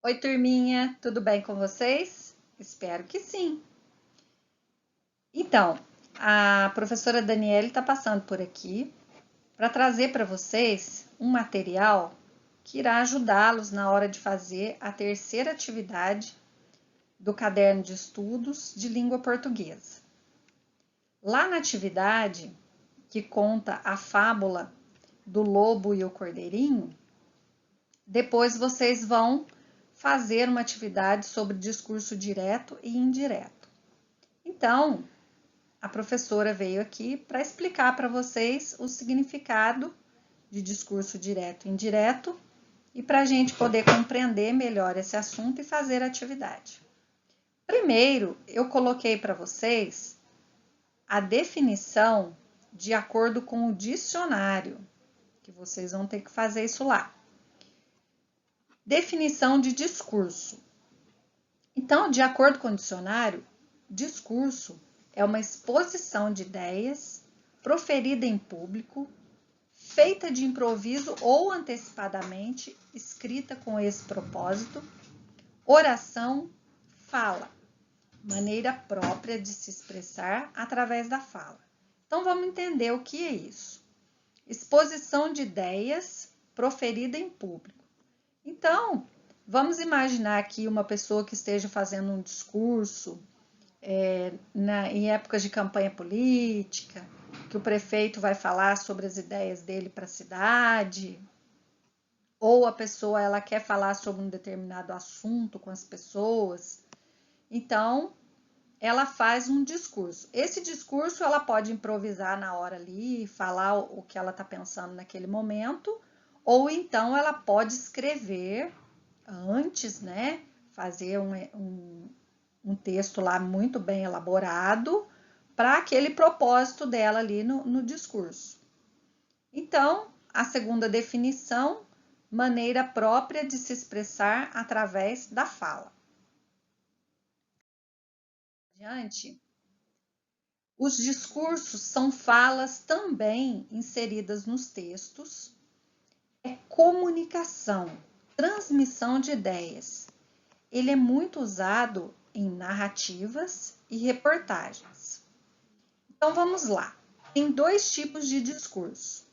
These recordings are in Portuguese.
Oi, turminha, tudo bem com vocês? Espero que sim. Então, a professora Daniele está passando por aqui para trazer para vocês um material que irá ajudá-los na hora de fazer a terceira atividade do caderno de estudos de língua portuguesa. Lá na atividade, que conta a fábula do lobo e o cordeirinho, depois vocês vão fazer uma atividade sobre discurso direto e indireto. Então, a professora veio aqui para explicar para vocês o significado de discurso direto e indireto e para a gente poder compreender melhor esse assunto e fazer a atividade. Primeiro, eu coloquei para vocês a definição de acordo com o dicionário, que vocês vão ter que fazer isso lá. Definição de discurso. Então, de acordo com o dicionário, discurso é uma exposição de ideias proferida em público, feita de improviso ou antecipadamente, escrita com esse propósito, oração, fala, maneira própria de se expressar através da fala. Então, vamos entender o que é isso. Exposição de ideias proferida em público. Então, vamos imaginar aqui uma pessoa que esteja fazendo um discurso em épocas de campanha política, que o prefeito vai falar sobre as ideias dele para a cidade, ou a pessoa ela quer falar sobre um determinado assunto com as pessoas. Então, ela faz um discurso. Esse discurso ela pode improvisar na hora ali, falar o que ela está pensando naquele momento, ou então ela pode escrever antes, né? Fazer um texto lá muito bem elaborado para aquele propósito dela ali no discurso. Então, a segunda definição, maneira própria de se expressar através da fala. Adiante. Os discursos são falas também inseridas nos textos, é comunicação, transmissão de ideias. Ele é muito usado em narrativas e reportagens. Então vamos lá. Tem dois tipos de discurso.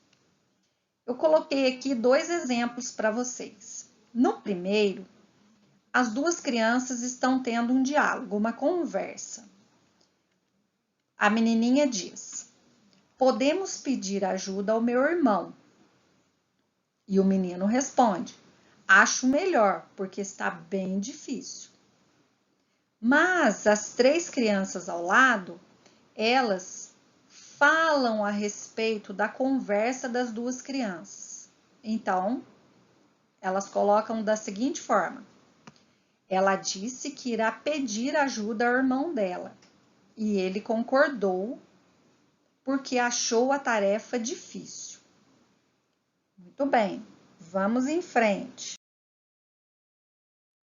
Eu coloquei aqui dois exemplos para vocês. No primeiro, as duas crianças estão tendo um diálogo, uma conversa. A menininha diz: "Podemos pedir ajuda ao meu irmão?" E o menino responde: "Acho melhor, porque está bem difícil." Mas as três crianças ao lado, elas falam a respeito da conversa das duas crianças. Então, elas colocam da seguinte forma: ela disse que irá pedir ajuda ao irmão dela, e ele concordou porque achou a tarefa difícil. Muito bem, vamos em frente.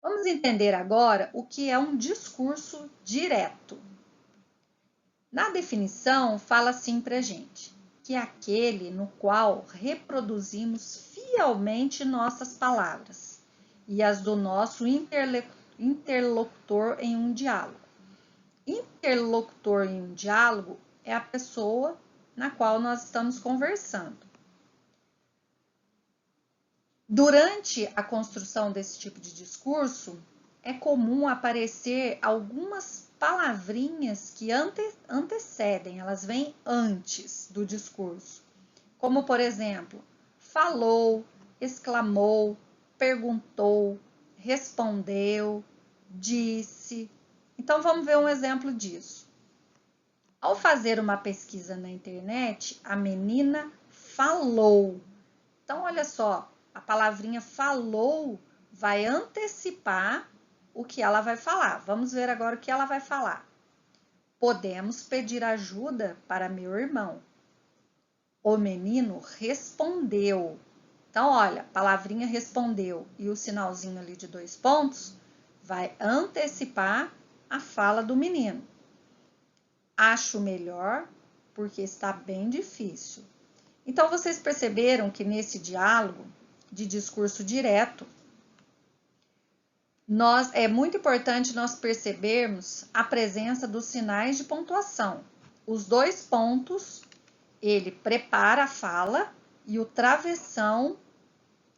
Vamos entender agora o que é um discurso direto. Na definição, fala assim para a gente, que é aquele no qual reproduzimos fielmente nossas palavras e as do nosso interlocutor em um diálogo. Interlocutor em um diálogo é a pessoa na qual nós estamos conversando. Durante a construção desse tipo de discurso, é comum aparecer algumas palavrinhas que antecedem, elas vêm antes do discurso. Como, por exemplo, falou, exclamou, perguntou, respondeu, disse. Então, vamos ver um exemplo disso. Ao fazer uma pesquisa na internet, a menina falou. Então, olha só, a palavrinha falou vai antecipar o que ela vai falar. Vamos ver agora o que ela vai falar. Podemos pedir ajuda para meu irmão. O menino respondeu. Então, olha, a palavrinha respondeu e o sinalzinho ali de 2 pontos vai antecipar a fala do menino. Acho melhor porque está bem difícil. Então, vocês perceberam que nesse diálogo de discurso direto, É muito importante nós percebermos a presença dos sinais de pontuação. Os dois pontos, ele prepara a fala e o travessão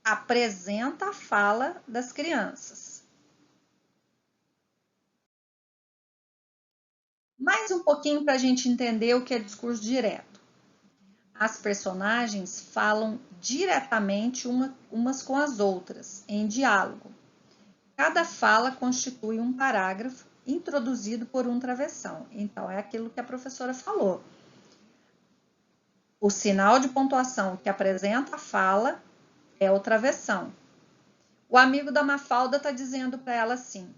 apresenta a fala das crianças. Mais um pouquinho para a gente entender o que é discurso direto. As personagens falam diretamente umas com as outras, em diálogo. Cada fala constitui um parágrafo introduzido por um travessão. Então, é aquilo que a professora falou. O sinal de pontuação que apresenta a fala é o travessão. O amigo da Mafalda está dizendo para ela assim: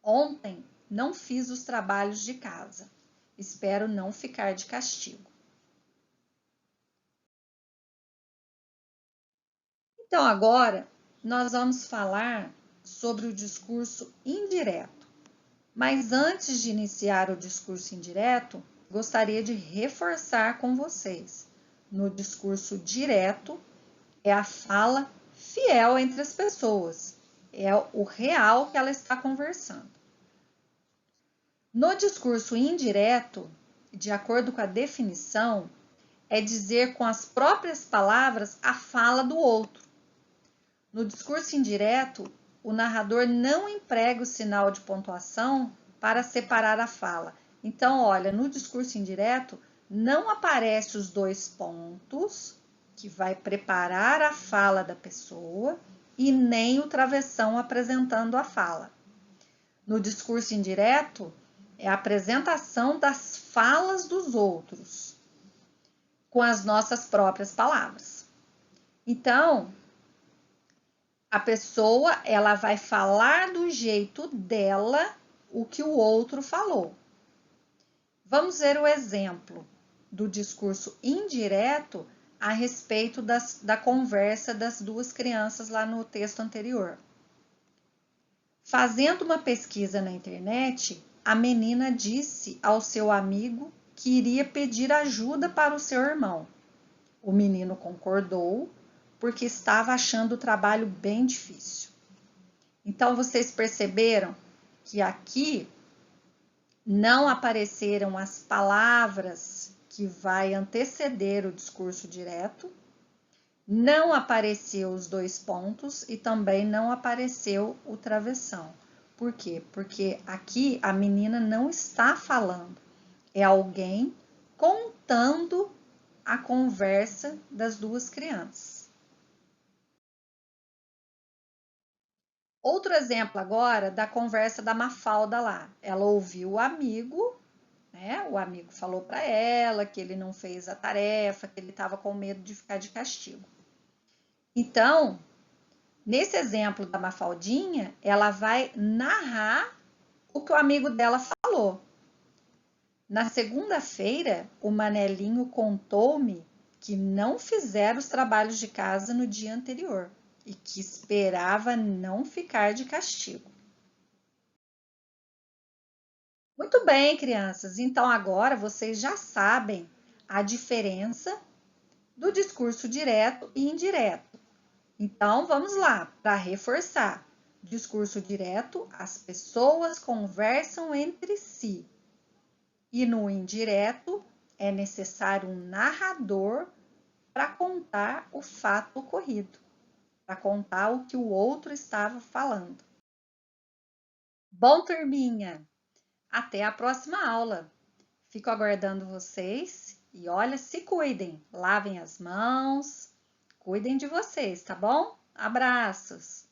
ontem não fiz os trabalhos de casa. Espero não ficar de castigo. Então, agora nós vamos falar sobre o discurso indireto. Mas antes de iniciar o discurso indireto, gostaria de reforçar com vocês: no discurso direto é a fala fiel entre as pessoas, é o real que ela está conversando. No discurso indireto, de acordo com a definição, é dizer com as próprias palavras a fala do outro. No discurso indireto, o narrador não emprega o sinal de pontuação para separar a fala. Então, olha, no discurso indireto, não aparece os dois pontos, que vai preparar a fala da pessoa, e nem o travessão apresentando a fala. No discurso indireto, é a apresentação das falas dos outros, com as nossas próprias palavras. Então, a pessoa, ela vai falar do jeito dela o que o outro falou. Vamos ver o exemplo do discurso indireto a respeito da conversa das duas crianças lá no texto anterior. Fazendo uma pesquisa na internet, a menina disse ao seu amigo que iria pedir ajuda para o seu irmão. O menino concordou, porque estava achando o trabalho bem difícil. Então, vocês perceberam que aqui não apareceram as palavras que vai anteceder o discurso direto, não apareceu os dois pontos e também não apareceu o travessão. Por quê? Porque aqui a menina não está falando, é alguém contando a conversa das duas crianças. Outro exemplo agora da conversa da Mafalda lá. Ela ouviu o amigo, né? O amigo falou para ela que ele não fez a tarefa, que ele estava com medo de ficar de castigo. Então, nesse exemplo da Mafaldinha, ela vai narrar o que o amigo dela falou. Na segunda-feira, o Manelinho contou-me que não fizeram os trabalhos de casa no dia anterior e que esperava não ficar de castigo. Muito bem, crianças. Então agora vocês já sabem a diferença do discurso direto e indireto. Então vamos lá, para reforçar. Discurso direto, as pessoas conversam entre si. E no indireto, é necessário um narrador para contar o fato ocorrido, para contar o que o outro estava falando. Bom, turminha, até a próxima aula. Fico aguardando vocês e olha, se cuidem, lavem as mãos, cuidem de vocês, tá bom? Abraços!